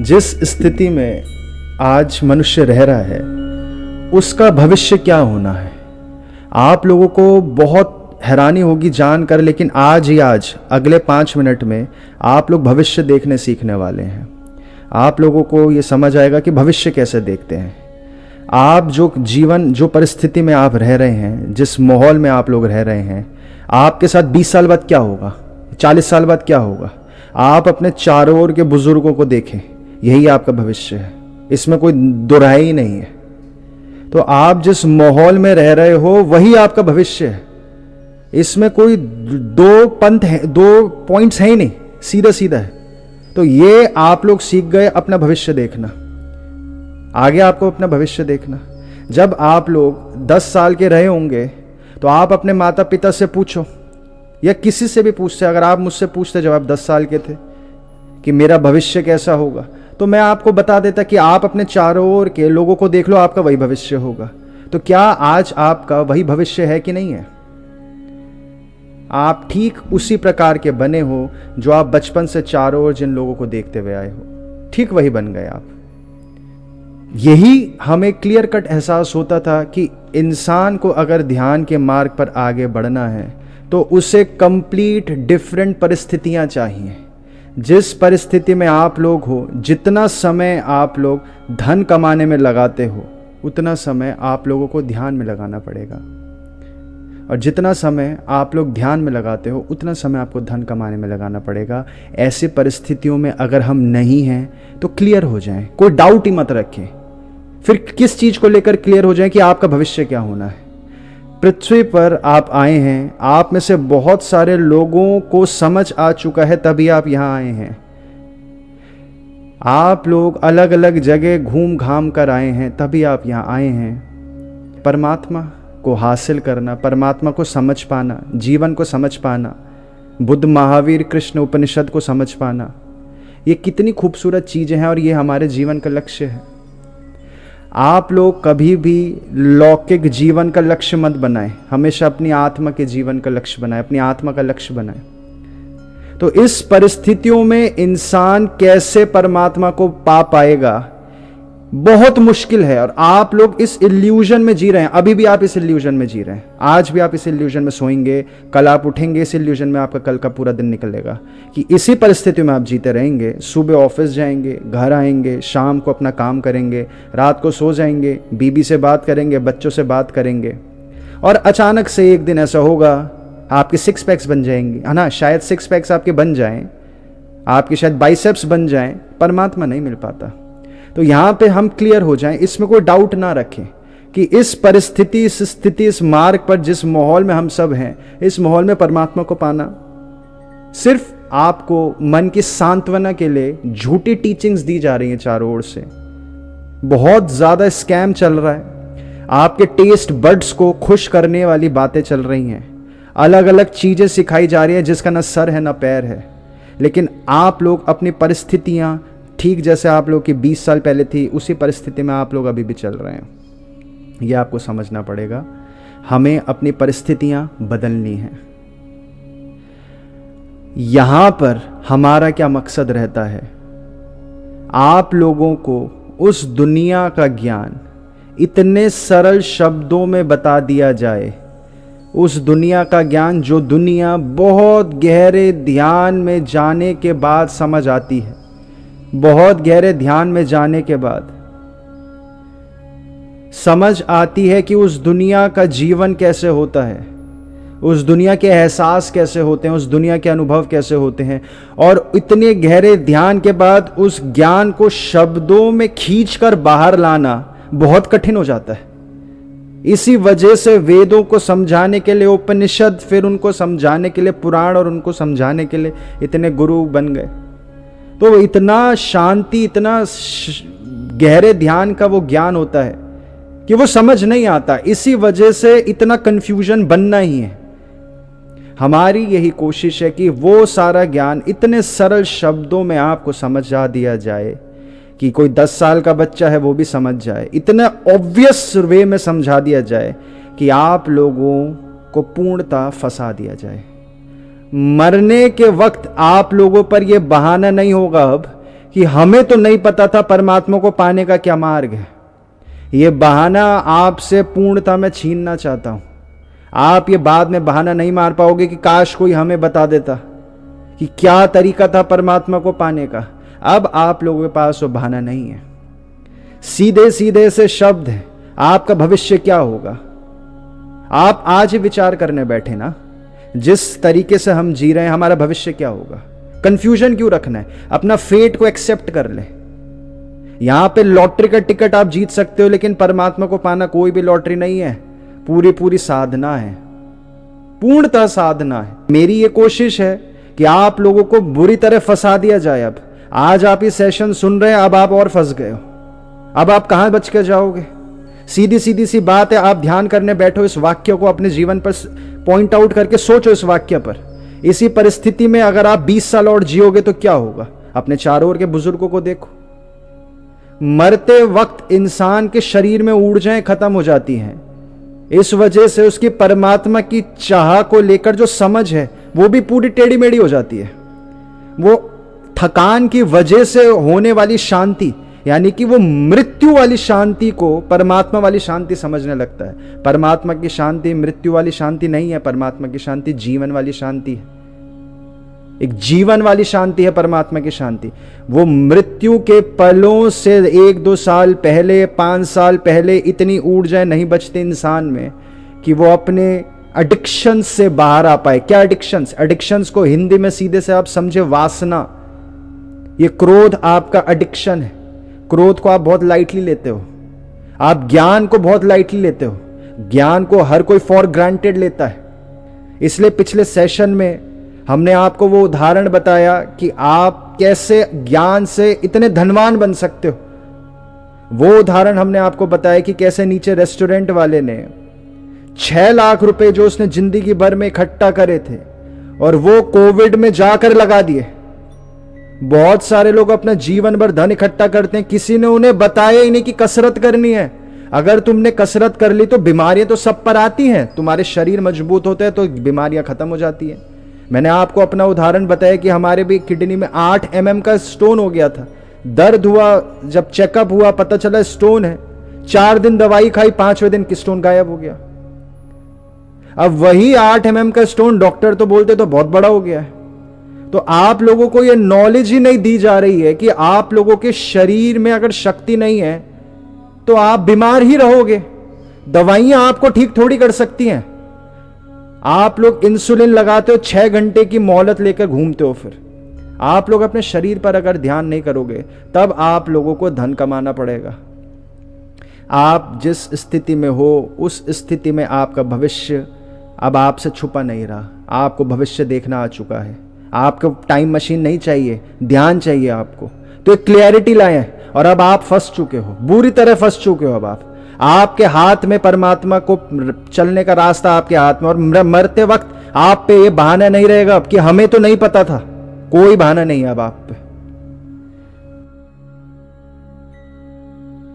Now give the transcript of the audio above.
जिस स्थिति में आज मनुष्य रह रहा है उसका भविष्य क्या होना है। आप लोगों को बहुत हैरानी होगी जानकर, लेकिन आज ही आज अगले 5 मिनट में आप लोग भविष्य देखने सीखने वाले हैं। आप लोगों को ये समझ आएगा कि भविष्य कैसे देखते हैं। आप जो जीवन, जो परिस्थिति में आप रह रहे हैं, जिस माहौल में आप लोग रह रहे हैं, आपके साथ 20 साल बाद क्या होगा, 40 साल बाद क्या होगा। आप अपने चारों ओर के बुजुर्गों को देखें, यही आपका भविष्य है, इसमें कोई दुराई ही नहीं है। तो आप जिस माहौल में रह रहे हो वही आपका भविष्य है। इसमें कोई दो पॉइंट्स हैं ही नहीं, सीधा सीधा है। तो ये आप लोग सीख गए अपना भविष्य देखना। आगे आपको अपना भविष्य देखना। जब आप लोग 10 साल के रहे होंगे तो आप अपने माता पिता से पूछो या किसी से भी पूछते, अगर आप मुझसे पूछते जब आप 10 साल के थे कि मेरा भविष्य कैसा होगा, तो मैं आपको बता देता कि आप अपने चारों ओर के लोगों को देख लो, आपका वही भविष्य होगा। तो क्या आज आपका वही भविष्य है कि नहीं है? आप ठीक उसी प्रकार के बने हो जो आप बचपन से चारों ओर जिन लोगों को देखते हुए आए हो, ठीक वही बन गए आप। यही हमें क्लियर कट एहसास होता था कि इंसान को अगर ध्यान के मार्ग पर आगे बढ़ना है तो उसे कंप्लीट डिफरेंट परिस्थितियां चाहिए। जिस परिस्थिति में आप लोग हो, जितना समय आप लोग धन कमाने में लगाते हो उतना समय आप लोगों को ध्यान में लगाना पड़ेगा, और जितना समय आप लोग ध्यान में लगाते हो उतना समय आपको धन कमाने में लगाना पड़ेगा। ऐसी परिस्थितियों में अगर हम नहीं हैं तो क्लियर हो जाएं, कोई डाउट ही मत रखें। फिर किस चीज को लेकर क्लियर हो जाएं कि आपका भविष्य क्या होना है। पृथ्वी पर आप आए हैं, आप में से बहुत सारे लोगों को समझ आ चुका है तभी आप यहां आए हैं। आप लोग अलग अलग जगह घूम घाम कर आए हैं तभी आप यहां आए हैं। परमात्मा को हासिल करना, परमात्मा को समझ पाना, जीवन को समझ पाना, बुद्ध, महावीर, कृष्ण, उपनिषद को समझ पाना, ये कितनी खूबसूरत चीजें हैं और ये हमारे जीवन का लक्ष्य है। आप लोग कभी भी लौकिक जीवन का लक्ष्य मत बनाएं, हमेशा अपनी आत्मा के जीवन का लक्ष्य बनाएं, अपनी आत्मा का लक्ष्य बनाएं। तो इस परिस्थितियों में इंसान कैसे परमात्मा को पा पाएगा, बहुत मुश्किल है। और आप लोग इस इल्यूजन में जी रहे हैं, अभी भी आप इस इल्यूजन में जी रहे हैं। आज भी आप इस इल्यूजन में सोएंगे, कल आप उठेंगे इस इल्यूजन में, आपका कल का पूरा दिन निकलेगा कि इसी परिस्थिति में आप जीते रहेंगे। सुबह ऑफिस जाएंगे, घर आएंगे, शाम को अपना काम करेंगे, रात को सो जाएंगे, बीबी से बात करेंगे, बच्चों से बात करेंगे, और अचानक से एक दिन ऐसा होगा आपके 6 पैक्स बन जाएंगे, है ना। शायद 6 पैक्स आपके बन जाएं, आपके शायद बाइसेप्स बन जाएं, परमात्मा नहीं मिल पाता। तो यहां पे हम क्लियर हो जाएं, इसमें कोई डाउट ना रखें कि इस परिस्थिति, इस स्थिति, इस मार्ग पर, जिस माहौल में हम सब हैं, इस माहौल में परमात्मा को पाना सिर्फ आपको मन की सांत्वना के लिए झूठी टीचिंग्स दी जा रही हैं चारों ओर से। बहुत ज्यादा स्कैम चल रहा है, आपके टेस्ट बड्स को खुश करने वाली बातें चल रही हैं, अलग अलग चीजें सिखाई जा रही है जिसका ना सर है ना पैर है। लेकिन आप लोग अपनी परिस्थितियां ठीक जैसे आप लोग की 20 साल पहले थी, उसी परिस्थिति में आप लोग अभी भी चल रहे हैं। यह आपको समझना पड़ेगा। हमें अपनी परिस्थितियां बदलनी हैं। यहां पर हमारा क्या मकसद रहता है, आप लोगों को उस दुनिया का ज्ञान इतने सरल शब्दों में बता दिया जाए, उस दुनिया का ज्ञान जो दुनिया बहुत गहरे ध्यान में जाने के बाद समझ आती है। बहुत गहरे ध्यान में जाने के बाद समझ आती है कि उस दुनिया का जीवन कैसे होता है, उस दुनिया के एहसास कैसे होते हैं, उस दुनिया के अनुभव कैसे होते हैं। और इतने गहरे ध्यान के बाद उस ज्ञान को शब्दों में खींचकर बाहर लाना बहुत कठिन हो जाता है। इसी वजह से वेदों को समझाने के लिए उपनिषद, फिर उनको समझाने के लिए पुराण, और उनको समझाने के लिए इतने गुरु बन गए। तो इतना शांति, इतना गहरे ध्यान का वो ज्ञान होता है कि वो समझ नहीं आता। इसी वजह से इतना कंफ्यूजन बनना ही है। हमारी यही कोशिश है कि वो सारा ज्ञान इतने सरल शब्दों में आपको समझा दिया जाए कि कोई 10 साल का बच्चा है वो भी समझ जाए। इतना ऑब्वियस वे में समझा दिया जाए कि आप लोगों को पूर्णतः फंसा दिया जाए। मरने के वक्त आप लोगों पर यह बहाना नहीं होगा अब कि हमें तो नहीं पता था परमात्मा को पाने का क्या मार्ग है। ये बहाना आपसे पूर्णता मैं छीनना चाहता हूं। आप ये बाद में बहाना नहीं मार पाओगे कि काश कोई हमें बता देता कि क्या तरीका था परमात्मा को पाने का। अब आप लोगों के पास वो बहाना नहीं है। सीधे सीधे से शब्द है, आपका भविष्य क्या होगा। आप आज ही विचार करने बैठे ना, जिस तरीके से हम जी रहे हैं हमारा भविष्य क्या होगा। कंफ्यूजन क्यों रखना है, अपना फेट को एक्सेप्ट कर ले। यहां पे लॉटरी का टिकट आप जीत सकते हो, लेकिन परमात्मा को पाना कोई भी लॉटरी नहीं है, पूरी साधना है, पूर्णतः साधना है। मेरी ये कोशिश है कि आप लोगों को बुरी तरह फंसा दिया जाए। अब आज आप ये सेशन सुन रहे हैं, अब आप और फंस गए हो। अब आप कहां बच के जाओगे। सीधी सी बात है, आप ध्यान करने बैठो, इस वाक्य को अपने जीवन पर पॉइंट आउट करके सोचो इस वाक्य पर। इसी परिस्थिति में अगर आप 20 साल और जियोगे तो क्या होगा। अपने चारों ओर के बुजुर्गों को देखो, मरते वक्त इंसान के शरीर में ऊर्जाएं खत्म हो जाती हैं। इस वजह से उसकी परमात्मा की चाह को लेकर जो समझ है वो भी पूरी टेढ़ी मेढ़ी हो जाती है। वो थकान की वजह से होने वाली शांति, यानी कि वो मृत्यु वाली शांति को परमात्मा वाली शांति समझने लगता है। परमात्मा की शांति मृत्यु वाली शांति नहीं है, परमात्मा की शांति जीवन वाली शांति है। एक जीवन वाली शांति है परमात्मा की शांति। वो मृत्यु के पलों से 1-2 साल पहले, 5 साल पहले इतनी ऊर्जा नहीं बचती इंसान में कि वो अपने एडिक्शन से बाहर आ पाए। क्या एडिक्शंस? एडिक्शंस को हिंदी में सीधे से आप समझे वासना। ये क्रोध आपका एडिक्शन है। क्रोध को आप बहुत लाइटली लेते हो, आप ज्ञान को बहुत लाइटली लेते हो। ज्ञान को हर कोई फॉर ग्रांटेड लेता है। इसलिए पिछले सेशन में हमने आपको वो उदाहरण बताया कि आप कैसे ज्ञान से इतने धनवान बन सकते हो। वो उदाहरण हमने आपको बताया कि कैसे नीचे रेस्टोरेंट वाले ने 6 लाख रुपए जो उसने जिंदगी भर में इकट्ठा करे थे और वो कोविड में जाकर लगा दिए। बहुत सारे लोग अपना जीवन भर धन इकट्ठा करते हैं, किसी ने उन्हें बताया ही नहीं कि कसरत करनी है। अगर तुमने कसरत कर ली तो बीमारियां तो सब पर आती हैं, तुम्हारे शरीर मजबूत होते हैं तो बीमारियां खत्म हो जाती हैं। मैंने आपको अपना उदाहरण बताया कि हमारे भी किडनी में 8 mm का स्टोन हो गया था। दर्द हुआ, जब चेकअप हुआ पता चला स्टोन है। 4 दिन दवाई खाई, 5वें दिन स्टोन गायब हो गया। अब वही 8 mm का स्टोन डॉक्टर तो बोलते तो बहुत बड़ा हो गया है। तो आप लोगों को यह नॉलेज ही नहीं दी जा रही है कि आप लोगों के शरीर में अगर शक्ति नहीं है तो आप बीमार ही रहोगे। दवाइयां आपको ठीक थोड़ी कर सकती हैं। आप लोग इंसुलिन लगाते हो, 6 घंटे की मोहलत लेकर घूमते हो। फिर आप लोग अपने शरीर पर अगर ध्यान नहीं करोगे तब आप लोगों को धन कमाना पड़ेगा। आप जिस स्थिति में हो उस स्थिति में आपका भविष्य अब आपसे छुपा नहीं रहा। आपको भविष्य देखना आ चुका है। आपको टाइम मशीन नहीं चाहिए, ध्यान चाहिए आपको। तो एक क्लियरिटी लाए हैं और अब आप फंस चुके हो, बुरी तरह फंस चुके हो। अब आपके हाथ में परमात्मा को चलने का रास्ता आपके हाथ में, और मरते वक्त आप पे ये बहाना नहीं रहेगा अब कि हमें तो नहीं पता था। कोई बहाना नहीं है अब आप पे।